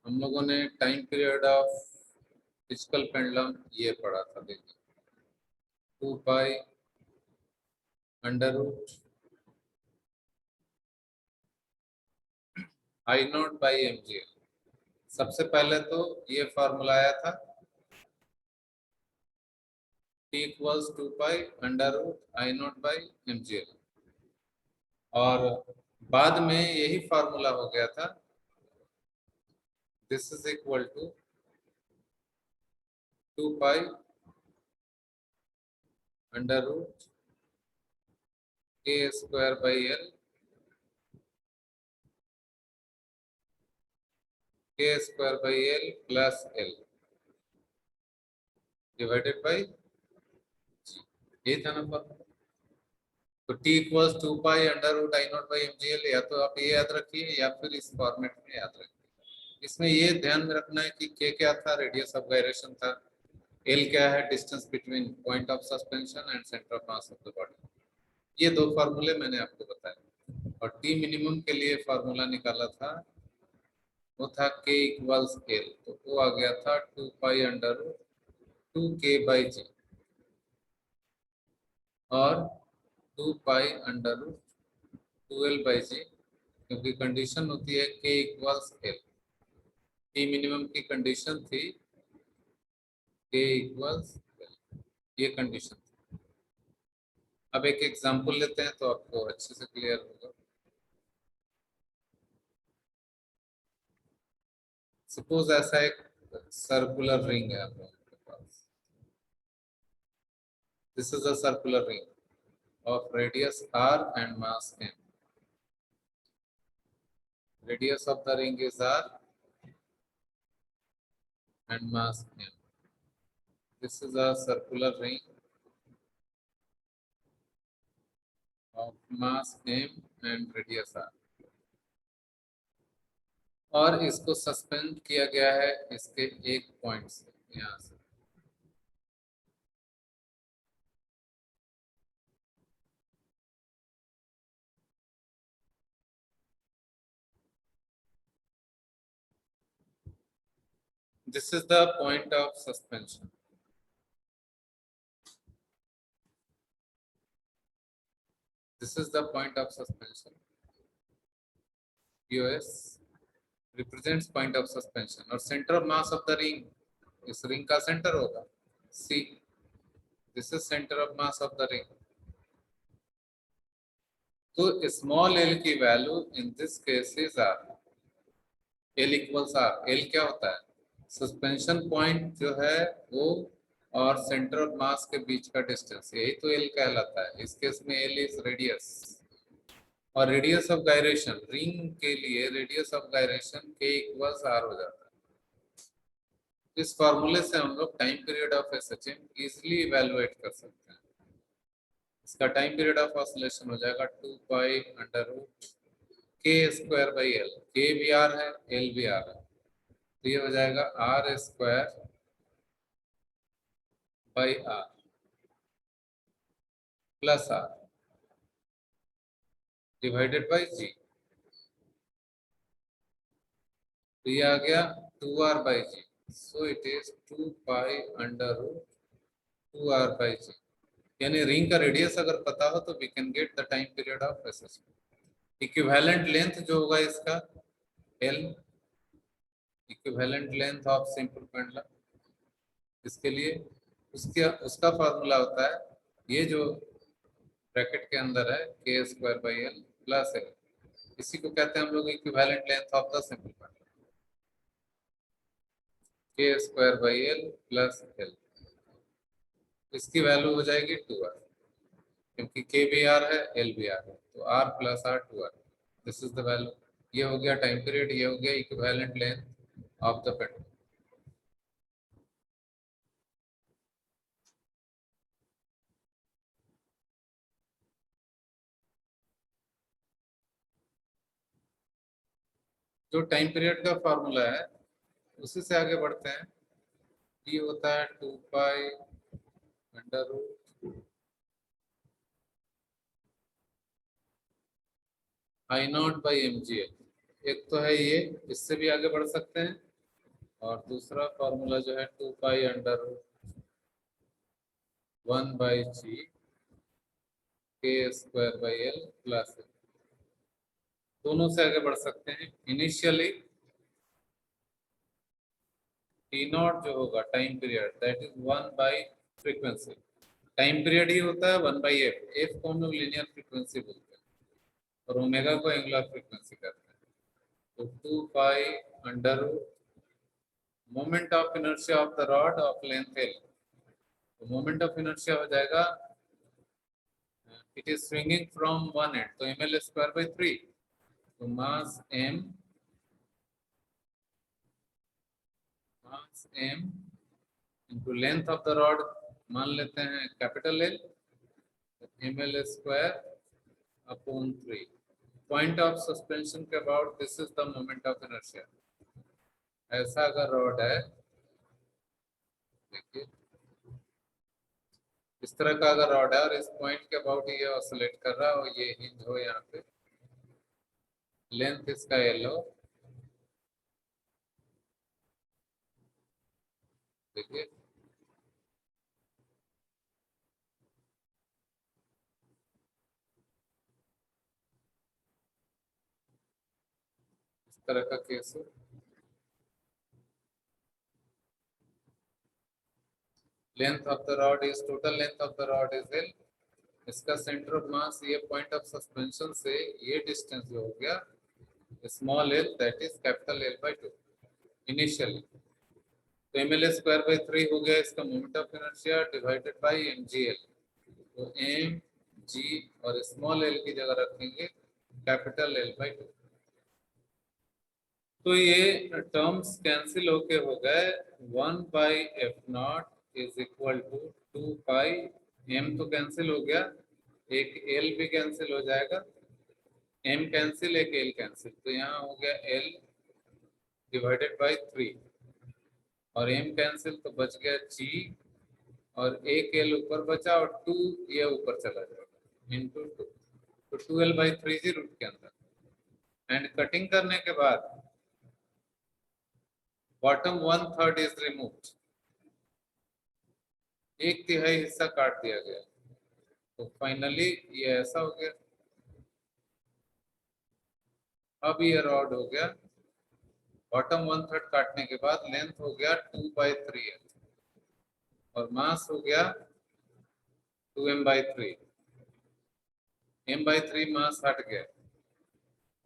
हम लोगों ने time period of physical pendulum ये पढ़ा था, देखिए 2 pi under root I naught by M G L. सबसे पहले तो ये फॉर्मूला आया था t equals 2 pi under root I naught by M G L, और बाद में यही फॉर्मूला हो गया था this is equal to 2 pi under root K square by L K square by L plus L divided by जी। ये था ना फॉर्मूला। तो t equals 2 pi under root I naught by M G L, या तो आप ये याद रखिए या फिर इस फॉर्मेट में याद रखिए। इसमें ये ध्यान में रखना है कि k क्या था, रेडियस ऑफ गायरेशन था, l क्या है, distance between point of suspension and centre of mass of the body. ये दो फार्मूले मैंने आपको बताए, और t मिनिमम के लिए फार्मूला निकाला था, वो था k इक्वल्स l, तो वो आ गया था 2 pi under root 2k by g, और 2 pi under root 2l by g, क्योंकि कंडीशन होती है k equals l। T minimum की कंडीशन थी k इक्वल्स l, ये कंडीशन थी। अब एक एग्जांपल लेते हैं तो आपको अच्छे से क्लियर होगा। सपोज ऐसा एक सर्कुलर रिंग है आप लोगों के पास, this is a circular ring of radius r and mass m. Radius of the ring is r and mass m. This is a circular ring of mass m and radius r, और इसको suspend किया गया है इसके एक point से, यहाँ से। This is the point of suspension. This is the point of suspension. POS represents point of suspension, और center of mass of the ring, इस रिंग का सेंटर होगा C. This is center of mass of the ring. तो small l की value in this case is r. L equals r. L क्या होता है, suspension point जो है वो और सेंटर ऑफ मास के बीच का डिस्टेंस, यही तो L कहलाता है। इस केस में L इज रेडियस, और रेडियस ऑफ गायरेशन रिंग के लिए radius of gyration k equals r हो जाता है। इस फॉर्मूले से हम लोग time period of SHM easily evaluate कर सकते हैं। इसका टाइम पीरियड ऑफ ऑसिलेशन हो जाएगा 2 pi under root K square by L, के भी आर है एल भी आर है, तो ये हो जाएगा r square by r plus r divided by g. तो ये आ गया 2r by g, so it is 2 pi under root 2r by g. यानी रिंग का रेडियस अगर पता हो तो we can get the time period of SHM. Equivalent length जो होगा इसका L, equivalent length of simple pendulum, इसके लिए उसका फार्मूला होता है ये जो ब्रैकेट के अंदर है k square by L plus l, इसी को कहते हैं हम लोग equivalent length of the simple pendulum, k square by L plus l. इसकी वैल्यू हो जाएगी 2r, क्योंकि के भी आर है एल भी आर है, तो r plus R 2r, this is the value. ये हो गया टाइम पीरियड, ये हो गया equivalent length of the pendulum. जो टाइम पीरियड का फॉर्मूला है उसी से आगे बढ़ते हैं। ये होता है 2 pi under root I naught by M G L. एक तो है ये, इससे भी आगे बढ़ सकते हैं, और दूसरा फॉर्मूला जो है 2 पाई अंडर 1/g के स्क्वायर बाई एल प्लस, दोनों से आगे बढ़ सकते हैं। इनिशियली टी नॉट जो होगा time period that is 1 by frequency, time period ही होता है 1/f, एफ को हम लोग लीनियर फ्रीक्वेंसी बोलते हैं और ओमेगा को एंगुलर फ्रीक्वेंसी कहते हैं। तो 2 pi under moment of inertia of the rod of length l, तो मोमेंट ऑफ इनर्शिया हो जाएगा, it is swinging from one end, तो एम एल स्क्वायर बाई 3, तो mass m into length of the rod मान लेते हैं capital L, m L square upon 3, point of suspension के about this is the moment of inertia. ऐसा अगर rod है, देखिए इस तरह का अगर रॉड है और इस पॉइंट के अबाउट ये ऑसिलेट कर रहा है और ये हिंज हो यहाँ पे, लेंथ इसका एल हो, देखिए इस तरह का केस हो, length of the rod is, total length of the rod is L, इसका सेंटर ऑफ मास ये पॉइंट ऑफ सस्पेंशन से ये डिस्टेंस जो हो गया small L that is capital L by 2 initially, तो एम एल स्क्वायर बाई 3 हो गया इसका moment of inertia divided by M G L, तो एम जी और स्मॉल एल की जगह रखेंगे कैपिटल एल बाई 2, तो ये टर्म्स कैंसिल होके हो गए 1/f0 is equal to 2 pi, M तो कैंसिल हो गया, एक एल भी कैंसिल हो जाएगा, एम कैंसिल एक एल कैंसिल, तो यहाँ हो गया एल डिवाइडेड बाई 3 और एम कैंसिल तो बच गया जी, और एक एल ऊपर बचा और 2 ये ऊपर चला जाएगा इंटू 2, तो 2l/3 जी रूट के अंदर, एंड कटिंग करने के बाद बॉटम 1/3 इज रिमूव्ड, 1/3 हिस्सा काट दिया गया, तो फाइनली ये ऐसा हो गया। अब ये रॉड हो गया बॉटम 1/3 काटने के बाद लेंथ हो गया 2/3 और मास हो गया 2m/3, m/3 मास हट गया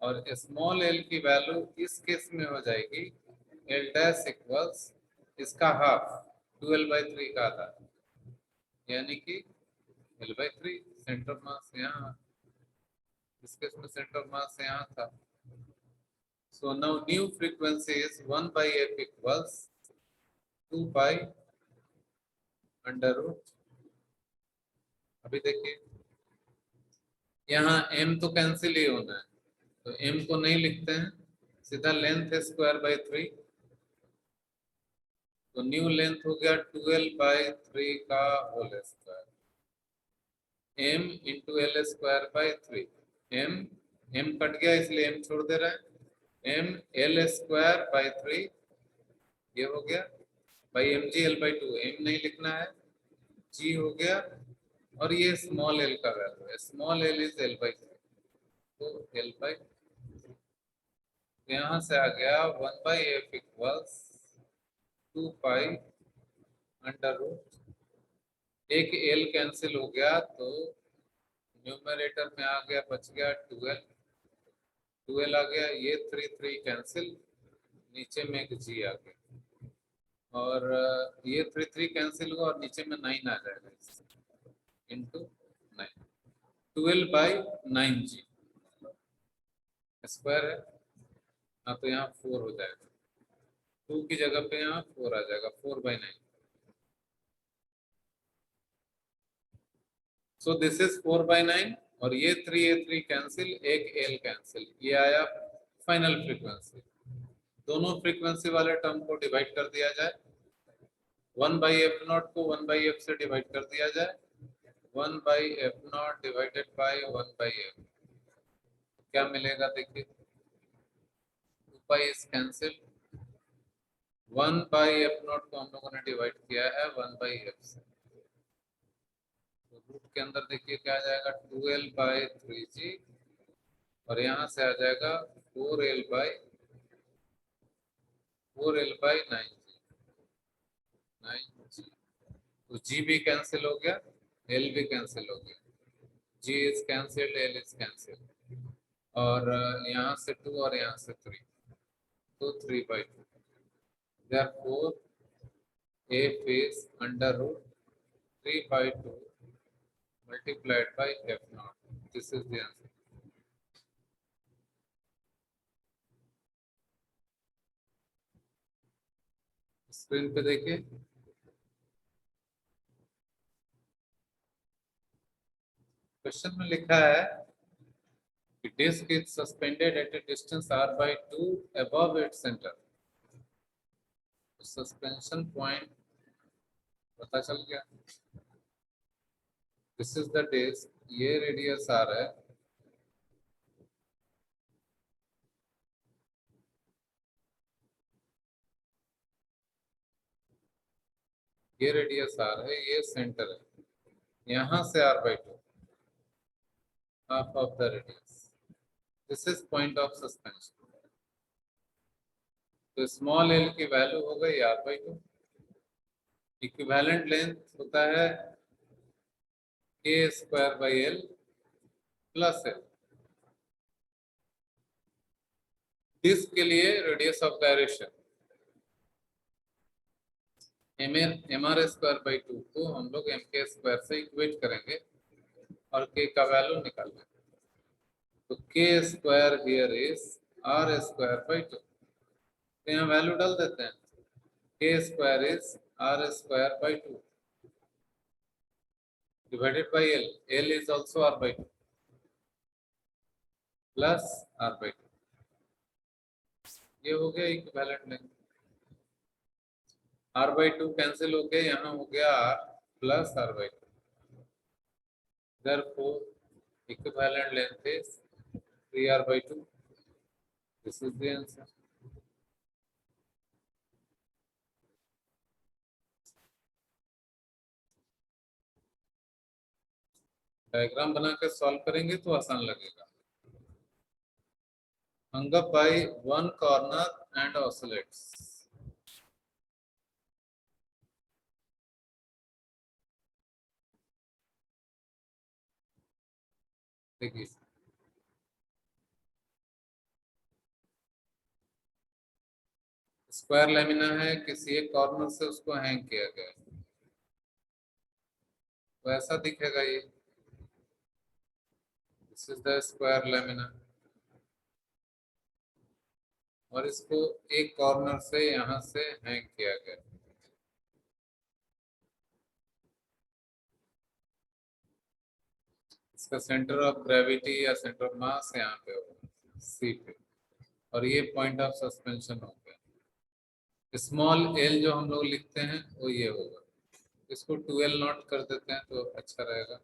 और स्मॉल एल की वैल्यू इस केस में हो जाएगी एल डैश इक्वल्स इसका हाफ, 2l/3 का आधा, यानी कि l/3, सेंटर ऑफ मास यहाँ, इस केस में सेंटर ऑफ मास यहाँ था। So now new frequency is 1/f equals 2 pi under root, अभी देखिए यहाँ m तो कैंसिल ही होना है, तो m को नहीं लिखते हैं, सीधा लेंथ स्क्वायर बाई 3, तो न्यू लेंथ हो गया 12/3 का whole square, m into L square by 3, m cut गया इसलिए m छोड़ दे रहा है, m एल स्क्वायर बाई 3 ये हो गया by M G L by 2, m नहीं लिखना है, g हो गया और ये स्मॉल एल का वैल्यू है, स्मॉल एल इज l/3, तो l/, यहाँ से आ गया 1/f equals 2 pi under root, एक एल कैंसिल हो गया तो न्यूमरेटर में आ गया, बच गया 12, 12 आ गया, ये 3 कैंसिल, नीचे में एक जी आ गया और ये 3 कैंसिल हुआ और नीचे में 9 आ जाएगा इंटू 9, 12/9 जी स्क्वायर है, हाँ तो यहाँ 4 हो जाएगा, 2 की जगह पे यहाँ 4 आ जाएगा, 4/9, सो दिस इज 4/9 और ये 3 कैंसिल, एक एल कैंसिल, ये आया फाइनल फ्रीक्वेंसी। दोनों फ्रीक्वेंसी वाले टर्म को डिवाइड कर दिया जाए, 1/f0 को 1/f से डिवाइड कर दिया जाए, 1/f0 डिवाइडेड बाय 1/f, क्या मिलेगा देखिए, 2 पाई इज कैंसिल, 1/f0 को हम लोगों ने डिवाइड किया है 1/f से, तो रूट के अंदर देखिए क्या आ जाएगा 12/3g, और यहाँ से आ जाएगा 4l/9g। 9g, तो g भी कैंसिल हो गया, l भी कैंसिल हो गया, g is cancelled, l is cancelled, और यहाँ से 2 और यहाँ से 3, तो 3/2। therefore f is under root 3/2 multiplied by f0. This is the answer. Screen पे देखिए, क्वेश्चन में लिखा है कि disc is suspended at a distance r/2 above its center. Suspension point पता चल गया, दिस इज द डिस्क, ये रेडियस r है, ये रेडियस r है, ये सेंटर है, यहाँ से r/2 half of the radius. This is point of suspension. तो स्मॉल l की वैल्यू हो गई r/2, इक्विवेलेंट लेंथ होता है k²/l प्लस l। डिस्क के लिए रेडियस ऑफ गायरेशन mr²/2 को हम लोग mk² से इक्वेट करेंगे और k का वैल्यू निकाल लेंगे, तो k² हियर इज r²/2, तो यहाँ वैल्यू डाल देते हैं, k² is r²/2 divided by l, l is also r/2 plus r/2, ये हो गया इक्विवेलेंट लेंथ। r/2 कैंसिल हो गया, यहाँ हो गया r plus r/2, therefore equivalent length is 3r/2. This is the answer. Diagram बना के सॉल्व करेंगे तो आसान लगेगा। hung up by one corner and oscillates. देखिए स्क्वायर लेमिना है, किसी एक कॉर्नर से उसको हैंग किया गया है, तो ऐसा दिखेगा ये, this is the square lamina, और इसको एक कॉर्नर से यहाँ से हैंग किया गया, इसका सेंटर ऑफ ग्रेविटी या सेंटर ऑफ मास यहाँ पे होगा सी पे, और ये पॉइंट ऑफ सस्पेंशन हो गया। स्मॉल एल जो हम लोग लिखते हैं वो ये होगा, इसको 2l0 कर देते हैं तो अच्छा रहेगा।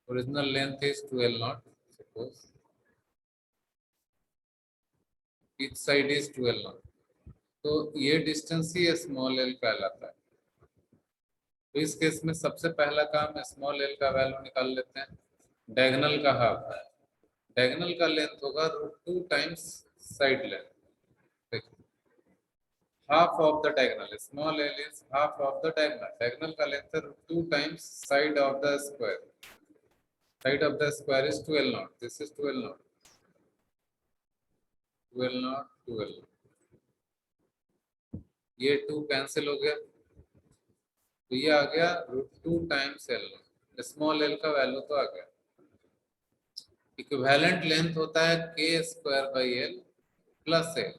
Original length is 2l0, suppose each side is 2l0, तो ये डिस्टेंस ही स्मॉल एल कहलाता है। तो इस केस में सबसे पहला काम स्मॉल एल का वैल्यू निकाल लेते हैं, डायगोनल का हाफ है, डायगोनल का लेंथ होगा √2 टाइम्स साइड लेंथ, देखिए half of the diagonal, small L is half of the diagonal, diagonal का लेंथ है √2 times side of the square, side of the square is 2l0, this is 2l0, 2l0, 2l0, ये 2 cancel हो गया, तो ये आ गया √2 टाइम्स l, स्मॉल एल का वैल्यू तो आ गया। इक्विवेलेंट लेंथ होता है k²/l प्लस l,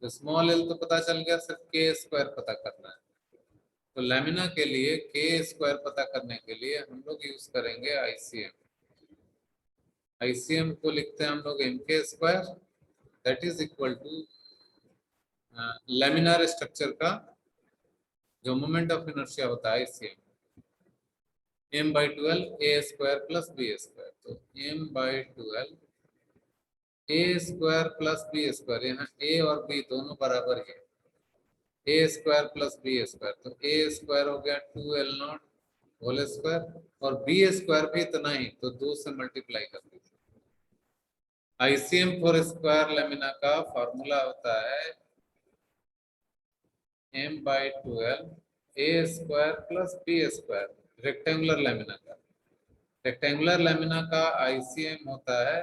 तो स्मॉल एल तो पता चल गया, सिर्फ k² पता करना है, तो लैमिना के लिए k² पता करने के लिए हम लोग यूज करेंगे ICM। ICM को लिखते हैं हम लोग mk², that is equal to laminar structure का जो मोमेंट ऑफ इनर्शिया होता है ICM, m/12 a² plus b², तो m/12 a square plus b square, यहाँ ए और बी दोनों बराबर है, a square plus b square, तो ए स्क्वायर हो गया 2L0 होल स्क्वायर, और बी स्क्वायर भी इतना ही, तो 2 से मल्टीप्लाई कर दीजिए। आईसीएम फॉर स्क्वायर लेमिना का फॉर्मूला होता है m/12 a square plus b square, rectangular lamina का। रेक्टेंगुलर लेमिना का आईसीएम होता है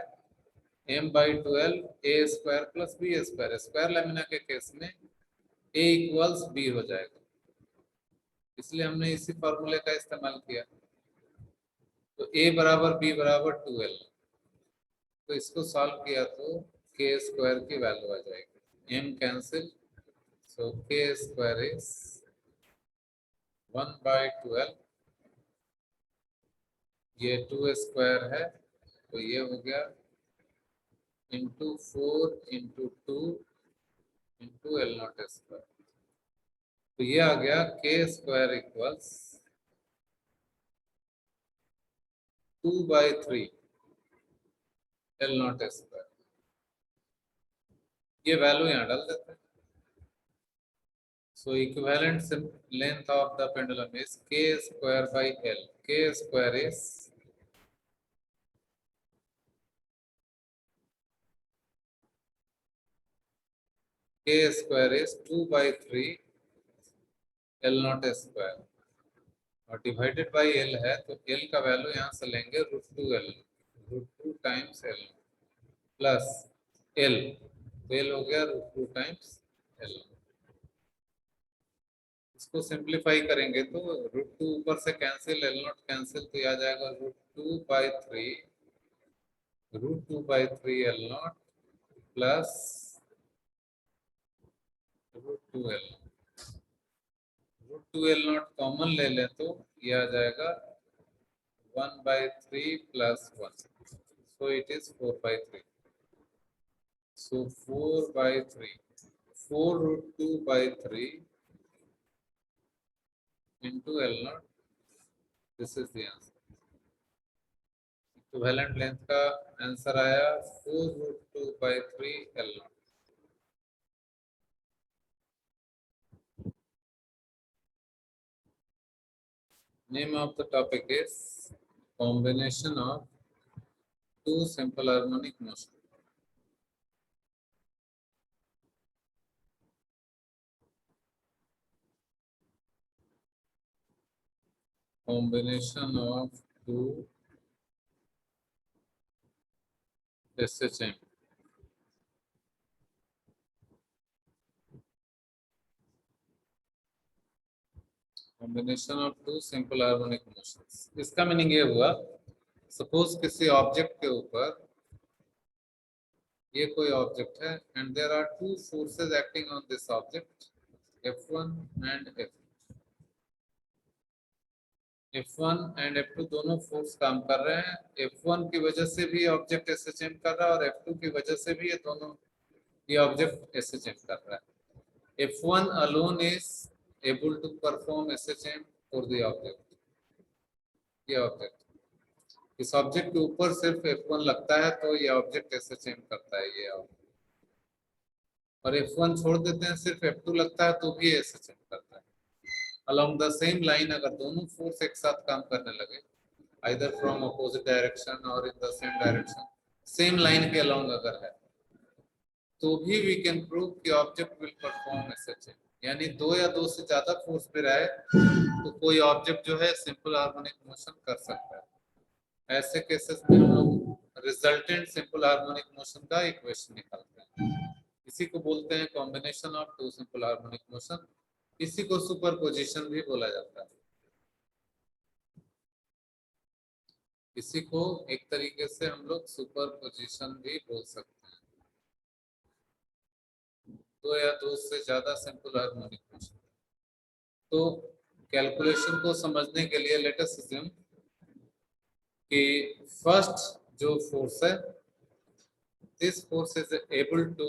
m/12 a square plus b square. Square lamina के केस में a इक्वल्स b हो जाएगा, इसलिए हमने इसी फॉर्मूले का इस्तेमाल किया। तो a बराबर b बराबर 2L, तो इसको सॉल्व किया तो k स्क्वायर की वैल्यू आ जाएगी, m cancel, so k square is 1/12, ये 2 स्क्वायर है तो ये हो गया into 4 into 2 into L0 square, तो ये आ गया k square equals 2/3 L0 square. ये वैल्यू यहाँ डाल देते हैं। So equivalent length of the pendulum is k square by L. K square is k square is 2/3 L0 square, और डिवाइडेड बाई L है, तो L का वैल्यू यहाँ से लेंगे √2L, √2 times L plus L, तो L हो गया √2 टाइम्स L। इसको सिंप्लीफाई करेंगे तो √2 ऊपर से कैंसिल, L0 कैंसिल, तो आ जाएगा √2/3 L0 plus √2L। √2L0 common ले लें तो ये आ जाएगा 1/3 plus 1, so it is 4/3, so 4/3, 4√2/3 into L0, this is the answer. Equivalent length का आंसर आया 4√2/3 L0। Name of the topic is combination of two simple harmonic motion. Combination of two SHM. Combination of two simple harmonic motions. इसका meaning ये हुआ, suppose किसी object के ऊपर, ये कोई ऑब्जेक्ट है and there are two forces acting on this object, F1 and F2। F1 and F2 दोनों फोर्स काम कर रहे हैं, F1 की वजह से भी ऑब्जेक्ट SHM कर रहा है और F2 की वजह से भी ये ऑब्जेक्ट SHM कर रहा है। F1 alone is able to perform SHM for the object, ये ऑब्जेक्ट, इस ऑब्जेक्ट के ऊपर सिर्फ F1 लगता है तो ये ऑब्जेक्ट SHM करता है ये ऑब्जेक्ट, और F1 छोड़ देते हैं सिर्फ F2 लगता है तो भी SHM करता है। अलोंग द सेम लाइन अगर दोनों फोर्स एक साथ काम करने लगे, आइदर फ्रॉम अपोजिट डायरेक्शन और in the same direction, same line के अलोंग अगर है, तो भी वी कैन प्रूव कि ऑब्जेक्ट विल परफॉर्म SHM। यानी दो या दो से ज्यादा फोर्स पे रहे तो कोई ऑब्जेक्ट जो है सिंपल हार्मोनिक मोशन कर सकता है। ऐसे केसेस में हम लोग रिजल्टेंट सिंपल हार्मोनिक मोशन का इक्वेशन निकालते हैं, इसी को बोलते हैं combination of two simple harmonic motion. इसी को सुपरपोजिशन भी बोला जाता है, इसी को एक तरीके से हम लोग सुपरपोजिशन भी बोल सकते हैं, दो या दो से ज्यादा सिंपल हार्मोनिक मोशन। तो कैलकुलेशन को समझने के लिए लेट अस अज्यूम कि फर्स्ट जो फोर्स है, this force is able to,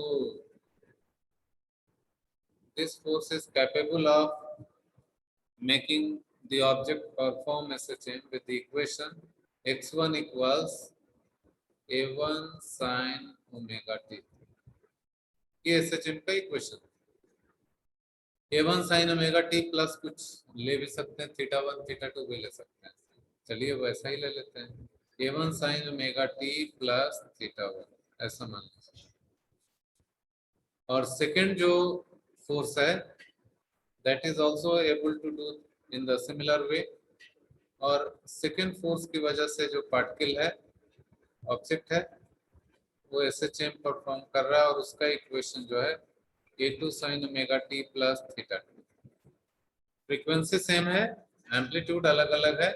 this force is capable of making the object perform SHM with the equation x1 equals a1 sin omega T, ये SHM का equation. a1 sine omega T plus कुछ ले भी सकते हैं, theta one theta two भी ले सकते हैं। चलिए वैसा ही ले लेते हैं, a1 sine omega T plus theta one, ऐसा मान लीजिए। और सेकंड जो फोर्स है that is also able to do in the similar way. और सेकंड फोर्स की वजह से जो पार्टिकल है, ऑब्जेक्ट है, वो एसएचएम परफॉर्म कर रहा है, और उसका इक्वेशन जो है a2 sign omega T plus theta two. Frequency same है, एम्पलीट्यूड अलग अलग है,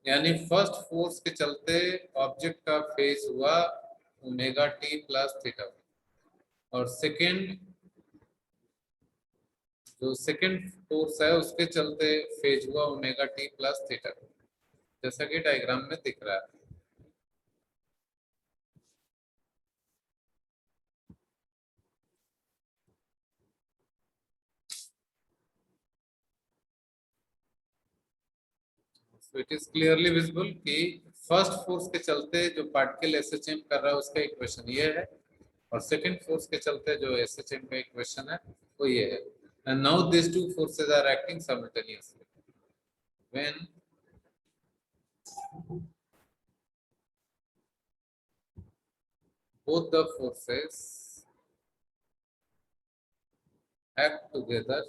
यानी फर्स्ट फोर्स के चलते ऑब्जेक्ट का फेज हुआ ओमेगा टी प्लस थीटा, और सेकंड जो सेकंड फोर्स है उसके चलते फेज हुआ ओमेगा टी प्लस थीटा, जैसा कि डायग्राम में दिख रहा है। So it is clearly visible कि फर्स्ट फोर्स के चलते जो पार्टिकल एसएचएम कर रहा है उसका इक्वेशन ये है, और सेकंड फोर्स के चलते जो एसएचएम का इक्वेशन है वो ये है। And now these two forces are acting simultaneously when both the forces act together,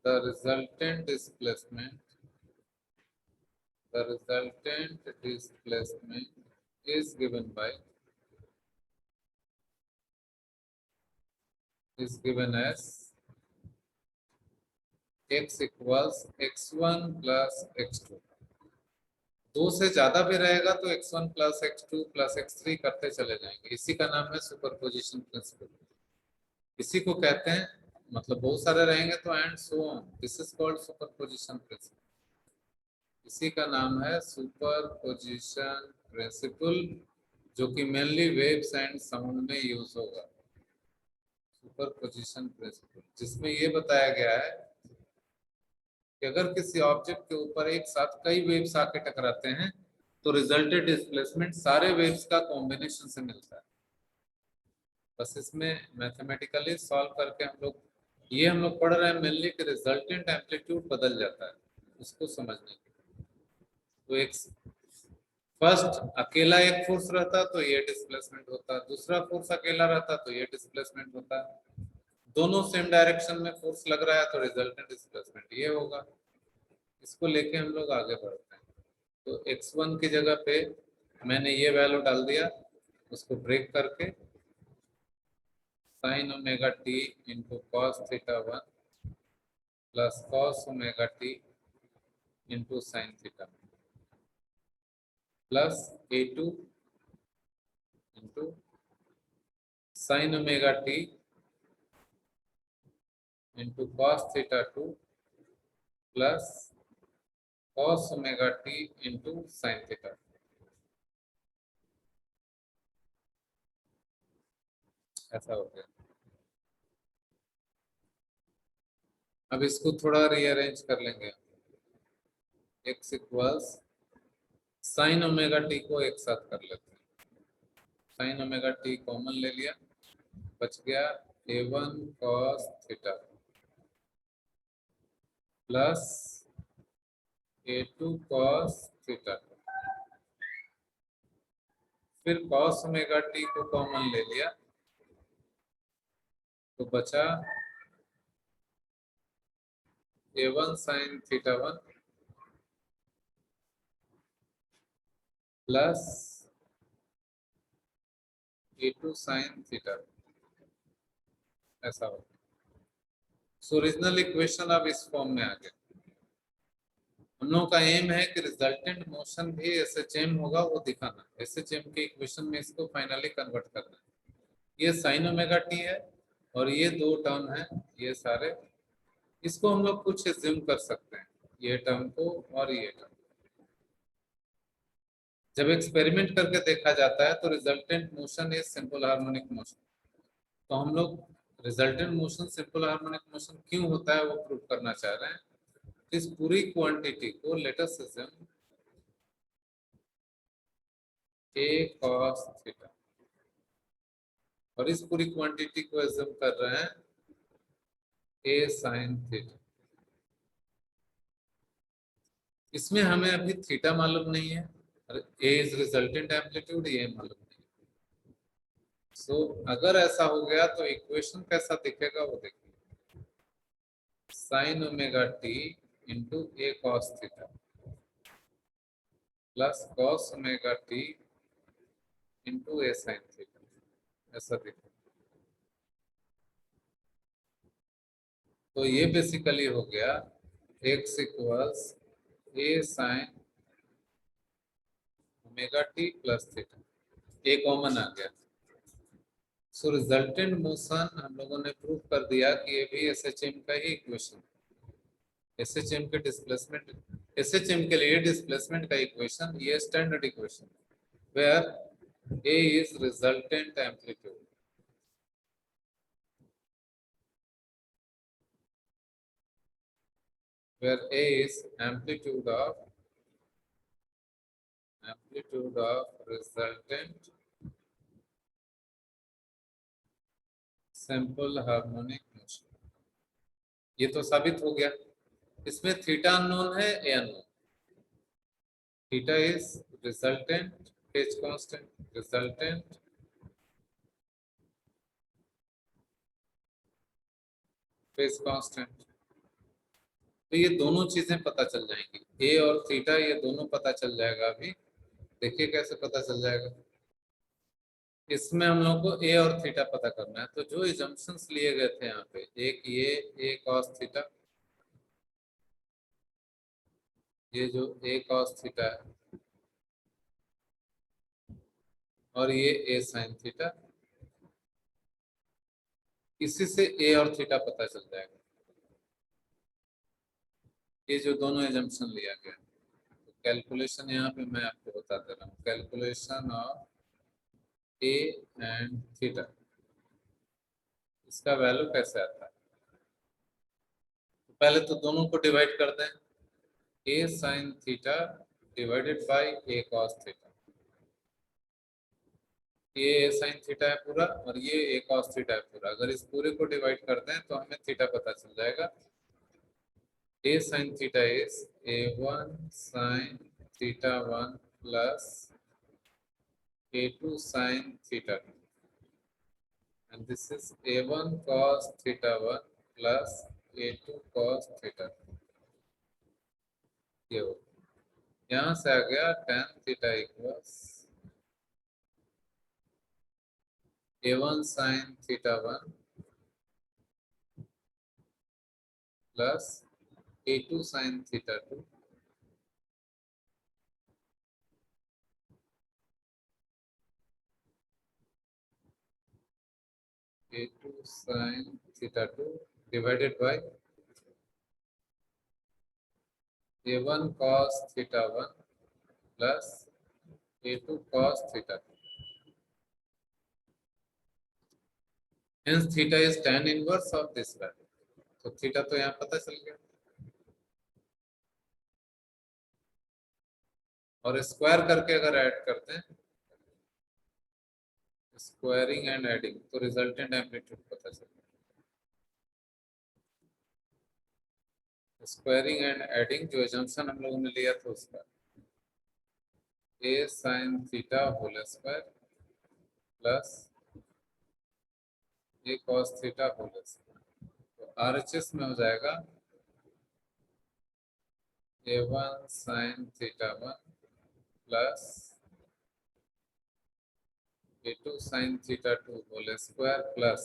the resultant displacement is given as x equals x1 plus x2। दो से ज्यादा भी रहेगा तो x1 plus x2 plus x3 करते चले जाएंगे, इसी का नाम है सुपरपोजिशन प्रिंसिपल। इसी को कहते हैं, मतलब बहुत सारे रहेंगे तो and so on, this is called superposition principle. इसी का नाम है सुपरपोजिशन प्रिंसिपल, जो कि मेनली वेव्स एंड साउंड में यूज होगा। सुपरपोजिशन प्रिंसिपल जिसमें ये बताया गया है कि अगर किसी ऑब्जेक्ट के ऊपर एक साथ कई वेव्स आके टकराते हैं तो रिजल्टेड डिस्प्लेसमेंट सारे वेव्स का कॉम्बिनेशन से मिलता है। बस इसमें मैथमेटिकली सॉल्व करके हम लोग पढ़ रहे हैं मेनली कि रिजल्टेंट एम्पलीट्यूड बदल जाता है, उसको समझने के लिए। तो एक फर्स्ट अकेला एक फोर्स रहता तो ये डिस्प्लेसमेंट होता, दूसरा फोर्स अकेला रहता तो ये डिस्प्लेसमेंट होता, दोनों सेम डायरेक्शन में फोर्स लग रहा है तो रिजल्टेंट डिस्प्लेसमेंट ये होगा। इसको लेके हम लोग आगे बढ़ते हैं। तो x1 की जगह पे मैंने ये वैल्यू डाल दिया, उसको ब्रेक करके sign omega t into cos theta one plus cos omega t into sine theta plus a2 into sine omega t into cos theta two plus cos omega t into sine theta. ऐसा हो गया। अब इसको थोड़ा rearrange कर लेंगे। x equals sign omega T को एक साथ कर लेते हैं, साइन ओमेगा टी कॉमन ले लिया, बच गया a1 cos theta plus a2 cos theta, फिर cos ओमेगा टी को कॉमन ले लिया तो बचा a1 sin theta one plus a2 sin theta, ऐसा होगा। सो ओरिजिनल इक्वेशन अब इस फॉर्म में आ गया। हम लोगों का एम है कि रिजल्टेंट मोशन भी एसएचएम होगा वो दिखाना, एसएचएम के इक्वेशन में इसको फाइनली कन्वर्ट करना है। ये साइन ओमेगा टी है और ये दो टर्म है, ये सारे, इसको हम लोग कुछ एज्यूम कर सकते हैं, ये टर्म को और ये टर्म। जब एक्सपेरिमेंट करके देखा जाता है तो resultant motion is simple harmonic motion. तो हम लोग resultant motion simple harmonic motion क्यों होता है वो प्रूव करना चाह रहे हैं। इस पूरी क्वांटिटी को late us assume a cos theta, और इस पूरी क्वांटिटी को अज्यूम कर रहे हैं a sin थीटा। इसमें हमें अभी थीटा मालूम नहीं है, a इज रिजल्टेंट एम्पलीट्यूड ये मालूम नहीं है। सो अगर ऐसा हो गया तो इक्वेशन कैसा दिखेगा वो देखिए, sine omega t into a cos theta plus cos omega t into a sine theta, ऐसा दिखेगा। तो ये बेसिकली हो गया x equals a sine omega T plus theta, a common आ गया। सो रिजल्टेंट मोशन हम लोगों ने प्रूव कर दिया कि ये भी एसएचएम का ही इक्वेशन, एसएचएम के डिस्प्लेसमेंट, एसएचएम के लिए डिस्प्लेसमेंट का इक्वेशन ये standard equation, where A is resultant amplitude, where A is amplitude of resultant simple harmonic motion। ये तो साबित हो गया। इसमें थीटा अननोन है, a unknown. Theta is resultant phase constant, resultant phase constant. तो ये दोनों चीजें पता चल जाएंगी, ए और थीटा ये दोनों पता चल जाएगा। अभी देखिए कैसे पता चल जाएगा। इसमें हम लोग को ए और थीटा पता करना है। तो जो एजम्पशंस लिए गए थे यहाँ पे, एक ये ए कॉस थीटा, ये जो ए कॉस थीटा है, और ये ए साइन थीटा, इसी से ए और थीटा पता चल जाएगा। ये जो दोनों एजम्पशन लिया गया, तो कैलकुलेशन यहाँ पे मैं आपको बता दे रहा हूँ। Calculation of A and theta, इसका वैल्यू कैसे आता है। तो पहले तो दोनों को डिवाइड कर दें, a sine theta divided by a cos theta. ये ए साइन थीटा है पूरा, और ये ए कॉस थीटा है पूरा। अगर इस पूरे को डिवाइड कर दें तो हमें थीटा पता चल जाएगा। A sine theta is a1 sine theta 1 plus a2 sine theta 2, and this is a1 cos theta 1 plus a2 cos theta 2। ये हो, यहाँ से आ गया tan theta equals a1 sin theta 1 plus a2 sin theta 2 a2 sin theta 2 divided by a1 cos theta 1 plus a2 cos theta 2। Hence theta is tan inverse of this value। तो theta तो यहाँ पता चल गया, और square करके अगर add करते हैं, स्क्वायरिंग एंड एडिंग, तो रिजल्टेंट एम्पलीट्यूड पता चल गया। स्क्वायरिंग एंड एडिंग जो एजम्पशन हम लोगों ने लिया था उसका, a sine theta whole square plus a cos theta whole square, तो आरएचएस में हो जाएगा a1 sin theta 1 plus a2 sin theta 2 whole square plus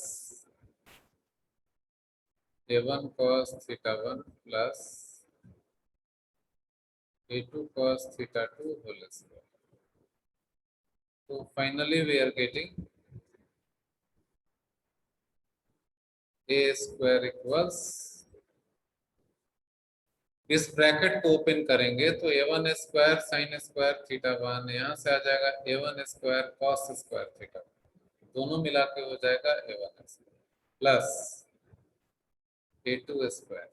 a1 cos theta 1 plus a2 cos theta 2 whole square। So finally we are getting a square equals, इस bracket को open करेंगे तो a1 square sine square theta 1 यहाँ से आ जाएगा a1 square cos square theta, दोनों मिला के हो जाएगा a1 square plus a2 square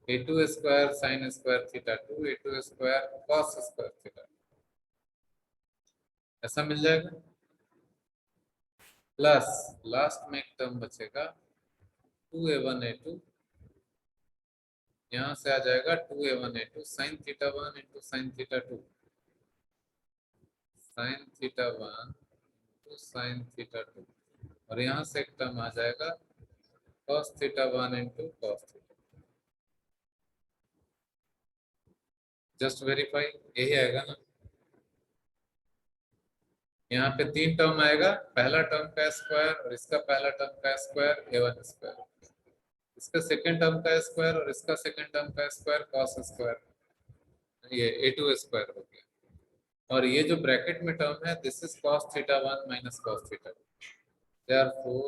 a2 square sine square theta 2 a2 square cos square theta, ऐसा मिल जाएगा। प्लस लास्ट में एक टर्म बचेगा 2a1 a2, यहाँ से आ जाएगा 2a1 a2 sine theta 1 into sine theta 2, sign theta 1 into sine theta 2, और यहाँ से एक टर्म आ जाएगा cos theta 1 into cos theta. Just verify, यही आएगा ना। यहाँ पे तीन टर्म आएगा, पहला टर्म का स्क्वायर और इसका पहला टर्म का स्क्वायर a1 स्क्वायर, इसका सेकंड टर्म का स्क्वायर और इसका सेकंड टर्म का स्क्वायर cos स्क्वायर, ये a2 स्क्वायर हो गया। और ये जो ब्रैकेट में टर्म है this is cos theta 1 minus cos theta 2, therefore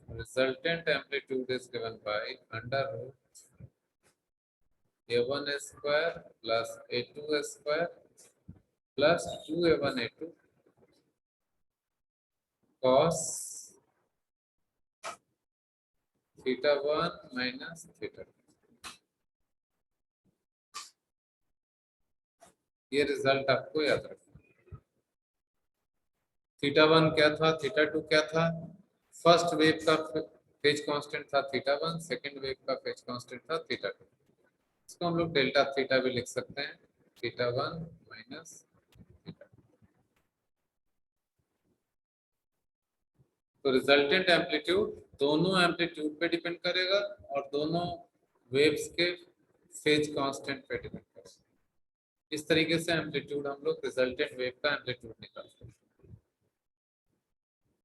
resultant amplitude is given by under root a1 square plus a2 square plus 2a1 a2 cos theta 1 minus theta 2। ये result आपको याद रखना। थीटा 1 क्या था, theta 2 क्या था, first wave का phase constant था थीटा 1, सेकंड वेव का फेज कांस्टेंट था थीटा 2। इसको हम लोग डेल्टा थीटा भी लिख सकते हैं, थीटा 1 माइनस थीटा 2। तो रिजल्टेंट एम्पलीट्यूड दोनों एम्पलीट्यूड पे डिपेंड करेगा और दोनों वेव्स के फेज कांस्टेंट पे डिपेंड करेगा। इस तरीके से एम्पलीट्यूड हम लोग रिजल्टेंट वेव का एम्पलीट्यूड निकालते हैं।